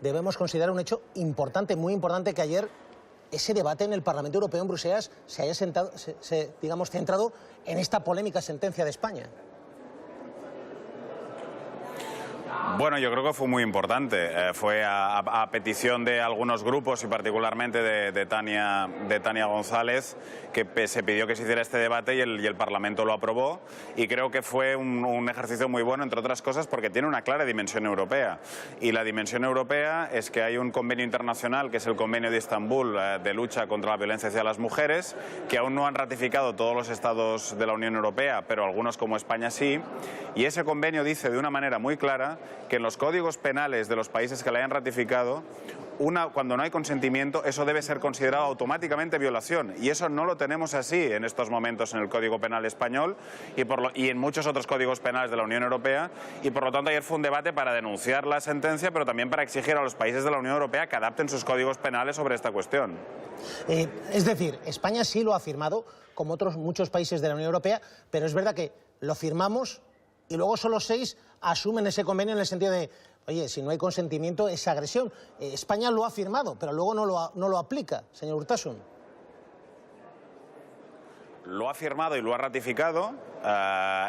debemos considerar un hecho importante, muy importante, que ayer ese debate en el Parlamento Europeo en Bruselas se haya digamos, centrado en esta polémica sentencia de España. Bueno, yo creo que fue muy importante. Fue a petición de algunos grupos y particularmente de Tania González, que se pidió que se hiciera este debate y el Parlamento lo aprobó. Y creo que fue un ejercicio muy bueno, entre otras cosas, porque tiene una clara dimensión europea. Y la dimensión europea es que hay un convenio internacional, que es el Convenio de Estambul de lucha contra la violencia hacia las mujeres, que aún no han ratificado todos los estados de la Unión Europea, pero algunos como España sí. Y ese convenio dice de una manera muy clara que en los códigos penales de los países que la hayan ratificado, cuando no hay consentimiento, eso debe ser considerado automáticamente violación. Y eso no lo tenemos así en estos momentos en el Código Penal español y en muchos otros códigos penales de la Unión Europea. Y por lo tanto ayer fue un debate para denunciar la sentencia, pero también para exigir a los países de la Unión Europea que adapten sus códigos penales sobre esta cuestión. Es decir, España sí lo ha firmado, como otros muchos países de la Unión Europea, pero es verdad que lo firmamos y luego solo 6 asumen ese convenio en el sentido de, oye, si no hay consentimiento es agresión. España lo ha firmado, pero luego no lo aplica, señor Urtasun. Lo ha firmado y lo ha ratificado.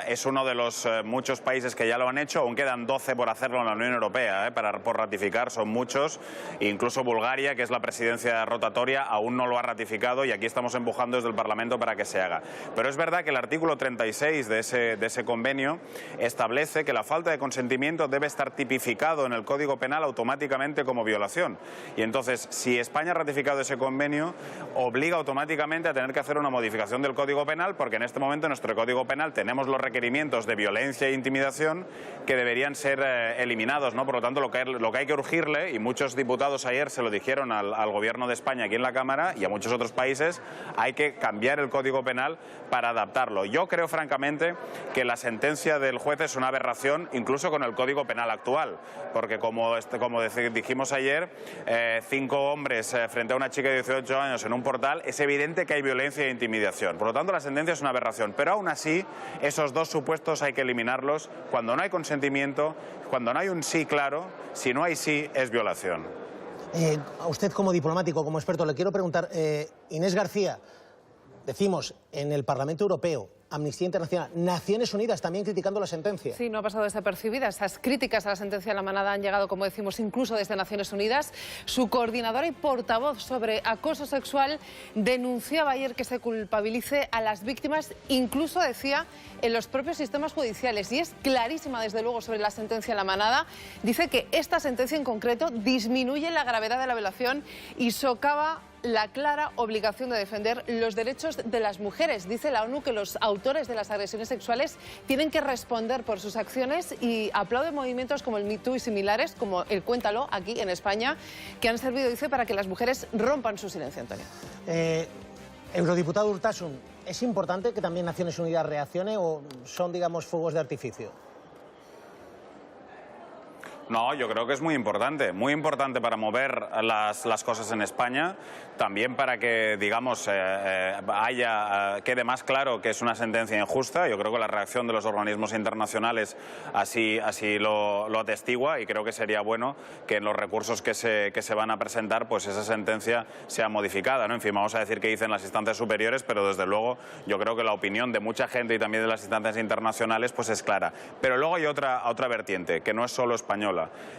Es uno de los muchos países que ya lo han hecho. Aún quedan 12 por hacerlo en la Unión Europea, por ratificar, son muchos. Incluso Bulgaria, que es la presidencia rotatoria, aún no lo ha ratificado y aquí estamos empujando desde el Parlamento para que se haga. Pero es verdad que el artículo 36 de ese convenio establece que la falta de consentimiento debe estar tipificado en el Código Penal automáticamente como violación. Y entonces, si España ha ratificado ese convenio, obliga automáticamente a tener que hacer una modificación del Código Penal, porque en este momento en nuestro Código Penal tenemos los requerimientos de violencia e intimidación que deberían ser eliminados, ¿no? Por lo tanto, lo que hay que urgirle, y muchos diputados ayer se lo dijeron al Gobierno de España aquí en la Cámara y a muchos otros países, hay que cambiar el Código Penal para adaptarlo. Yo creo, francamente, que la sentencia del juez es una aberración, incluso con el Código Penal actual, porque como dijimos ayer, 5 hombres frente a una chica de 18 años en un portal, es evidente que hay violencia e intimidación. Por lo tanto, la sentencia es una aberración, pero aún así, esos dos supuestos hay que eliminarlos cuando no hay consentimiento, cuando no hay un sí claro. Si no hay sí, es violación. A usted, como diplomático, como experto, le quiero preguntar, Inés García, decimos en el Parlamento Europeo, Amnistía Internacional, Naciones Unidas también criticando la sentencia. Sí, no ha pasado desapercibida. Estas críticas a la sentencia de la manada han llegado, como decimos, incluso desde Naciones Unidas. Su coordinadora y portavoz sobre acoso sexual denunciaba ayer que se culpabilice a las víctimas, incluso decía en los propios sistemas judiciales. Y es clarísima, desde luego, sobre la sentencia de la manada. Dice que esta sentencia en concreto disminuye la gravedad de la violación y socava la clara obligación de defender los derechos de las mujeres. Dice la ONU que los autores de las agresiones sexuales tienen que responder por sus acciones y aplaude movimientos como el Me Too y similares, como el Cuéntalo, aquí en España, que han servido, dice, para que las mujeres rompan su silencio, Antonio. Eurodiputado Urtasun, ¿es importante que también Naciones Unidas reaccione o son, digamos, fuegos de artificio? No, yo creo que es muy importante para mover las cosas en España, también para que, digamos, quede más claro que es una sentencia injusta. Yo creo que la reacción de los organismos internacionales así lo atestigua, y creo que sería bueno que en los recursos que se van a presentar, pues esa sentencia sea modificada, ¿no? En fin, vamos a decir qué dicen las instancias superiores, pero desde luego yo creo que la opinión de mucha gente y también de las instancias internacionales pues es clara. Pero luego hay otra vertiente, que no es solo española,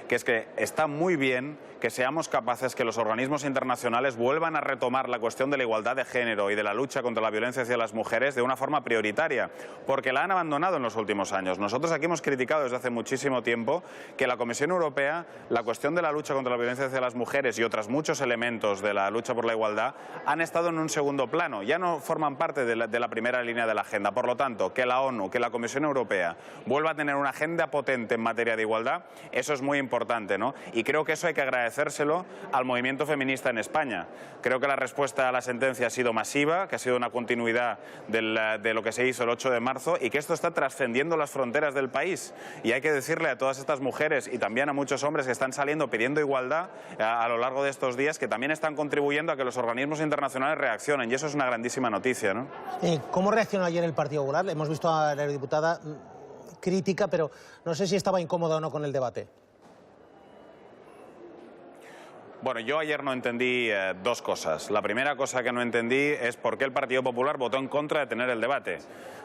que es que está muy bien que seamos capaces, que los organismos internacionales vuelvan a retomar la cuestión de la igualdad de género y de la lucha contra la violencia hacia las mujeres de una forma prioritaria, porque la han abandonado en los últimos años. Nosotros aquí hemos criticado desde hace muchísimo tiempo que la Comisión Europea, la cuestión de la lucha contra la violencia hacia las mujeres y otros muchos elementos de la lucha por la igualdad han estado en un segundo plano, ya no forman parte de la primera línea de la agenda. Por lo tanto, que la ONU, que la Comisión Europea vuelva a tener una agenda potente en materia de igualdad, eso es muy importante, ¿no? Y creo que eso hay que agradecérselo al movimiento feminista en España. Creo que la respuesta a la sentencia ha sido masiva, que ha sido una continuidad de lo que se hizo el 8 de marzo y que esto está trascendiendo las fronteras del país. Y hay que decirle a todas estas mujeres y también a muchos hombres que están saliendo pidiendo igualdad a lo largo de estos días, que también están contribuyendo a que los organismos internacionales reaccionen, y eso es una grandísima noticia, ¿no? ¿Cómo reaccionó ayer el Partido Popular? Hemos visto a la eurodiputada crítica, pero no sé si estaba incómoda o no con el debate. Bueno, yo ayer no entendí dos cosas. La primera cosa que no entendí es por qué el Partido Popular votó en contra de tener el debate.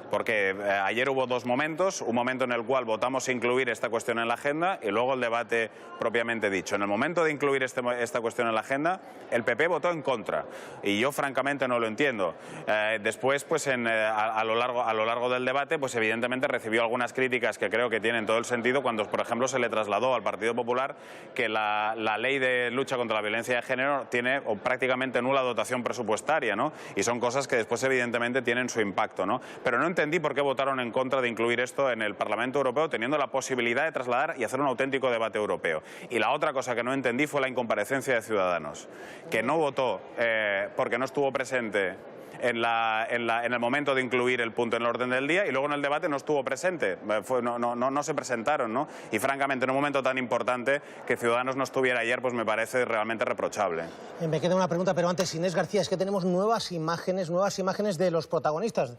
Porque ayer hubo dos momentos, un momento en el cual votamos incluir esta cuestión en la agenda y luego el debate propiamente dicho. En el momento de incluir esta cuestión en la agenda, el PP votó en contra y yo francamente no lo entiendo. Después, pues a lo largo del debate, pues evidentemente recibió algunas críticas que creo que tienen todo el sentido cuando, por ejemplo, se le trasladó al Partido Popular que la ley de lucha contra la violencia de género tiene prácticamente nula dotación presupuestaria, ¿no? Y son cosas que después evidentemente tienen su impacto, ¿no? Pero no entendí por qué votaron en contra de incluir esto en el Parlamento Europeo, teniendo la posibilidad de trasladar y hacer un auténtico debate europeo. Y la otra cosa que no entendí fue la incomparecencia de Ciudadanos, que no votó porque no estuvo presente en el momento de incluir el punto en el orden del día y luego en el debate no estuvo presente, no se presentaron, ¿no? Y francamente en un momento tan importante que Ciudadanos no estuviera ayer pues me parece realmente reprochable. Me queda una pregunta, pero antes, Inés García, es que tenemos nuevas imágenes de los protagonistas,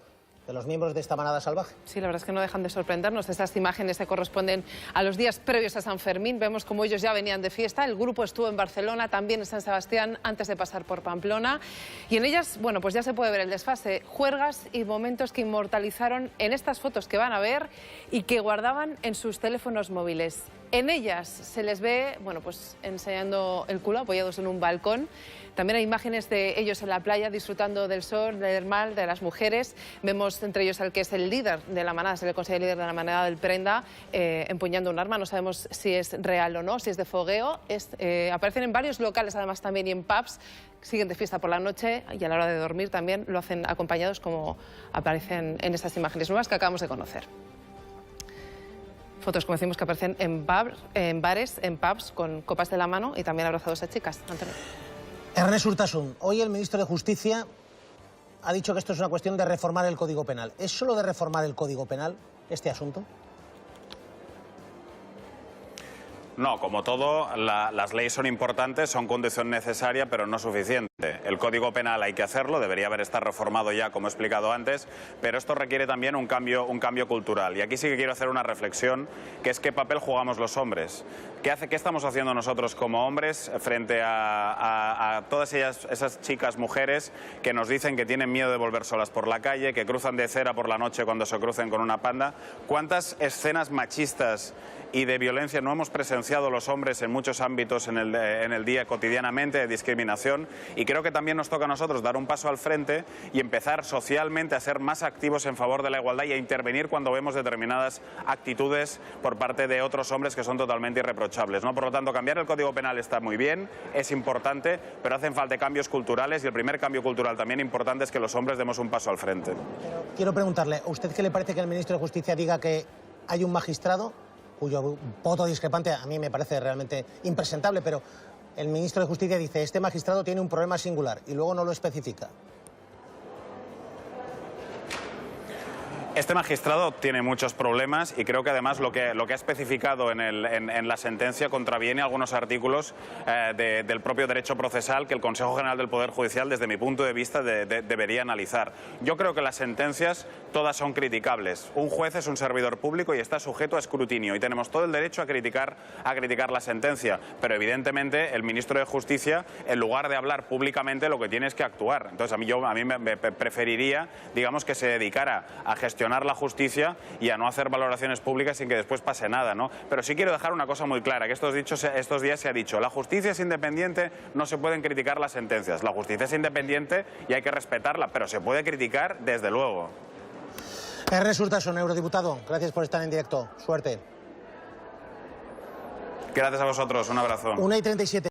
de los miembros de esta manada salvaje. Sí, la verdad es que no dejan de sorprendernos. Estas imágenes se corresponden a los días previos a San Fermín. Vemos como ellos ya venían de fiesta. El grupo estuvo en Barcelona, también en San Sebastián, antes de pasar por Pamplona. Y en ellas, bueno, pues ya se puede ver el desfase. Juergas y momentos que inmortalizaron en estas fotos que van a ver y que guardaban en sus teléfonos móviles. En ellas se les ve, bueno, pues enseñando el culo, apoyados en un balcón. También hay imágenes de ellos en la playa disfrutando del sol, del mar, de las mujeres. Vemos entre ellos al que es el líder de la manada, se le considera el líder de la manada del Prenda, empuñando un arma. No sabemos si es real o no, si es de fogueo. Aparecen en varios locales, además también y en pubs. Siguen de fiesta por la noche y a la hora de dormir también lo hacen acompañados, como aparecen en estas imágenes nuevas que acabamos de conocer. Fotos, como decimos, que aparecen en bares, en pubs, con copas de la mano y también abrazados a chicas. Antonio. Ernest Urtasun, hoy el ministro de Justicia ha dicho que esto es una cuestión de reformar el Código Penal. ¿Es solo de reformar el Código Penal este asunto? No, como todo, las leyes son importantes, son condición necesaria, pero no suficiente. El Código Penal hay que hacerlo, debería haber estado reformado ya, como he explicado antes, pero esto requiere también un cambio cultural. Y aquí sí que quiero hacer una reflexión, que es qué papel jugamos los hombres. ¿Qué estamos haciendo nosotros como hombres frente a todas esas chicas, mujeres, que nos dicen que tienen miedo de volver solas por la calle, que cruzan de cera por la noche cuando se crucen con una panda? ¿Cuántas escenas machistas y de violencia no hemos presenciado los hombres en muchos ámbitos en el día cotidianamente, de discriminación? Y creo que también nos toca a nosotros dar un paso al frente y empezar socialmente a ser más activos en favor de la igualdad y a intervenir cuando vemos determinadas actitudes por parte de otros hombres que son totalmente irreprochables, ¿no? Por lo tanto, cambiar el Código Penal está muy bien, es importante, pero hacen falta cambios culturales y el primer cambio cultural también importante es que los hombres demos un paso al frente. Pero quiero preguntarle, ¿a usted qué le parece que el ministro de Justicia diga que hay un magistrado cuyo voto discrepante a mí me parece realmente impresentable, pero el ministro de Justicia dice este magistrado tiene un problema singular y luego no lo especifica? Este magistrado tiene muchos problemas y creo que además lo que ha especificado en la sentencia contraviene algunos artículos del propio derecho procesal que el Consejo General del Poder Judicial, desde mi punto de vista, debería analizar. Yo creo que las sentencias todas son criticables. Un juez es un servidor público y está sujeto a escrutinio y tenemos todo el derecho a criticar la sentencia, pero evidentemente el ministro de Justicia, en lugar de hablar públicamente, lo que tiene es que actuar. Entonces a mí me preferiría, digamos, que se dedicara a gestionar la justicia y a no hacer valoraciones públicas sin que después pase nada, ¿no? Pero sí quiero dejar una cosa muy clara, que estos días se ha dicho, la justicia es independiente, no se pueden criticar las sentencias. La justicia es independiente y hay que respetarla, pero se puede criticar desde luego. Ernest Urtasun, eurodiputado, gracias por estar en directo. Suerte. Gracias a vosotros, un abrazo. 1:37.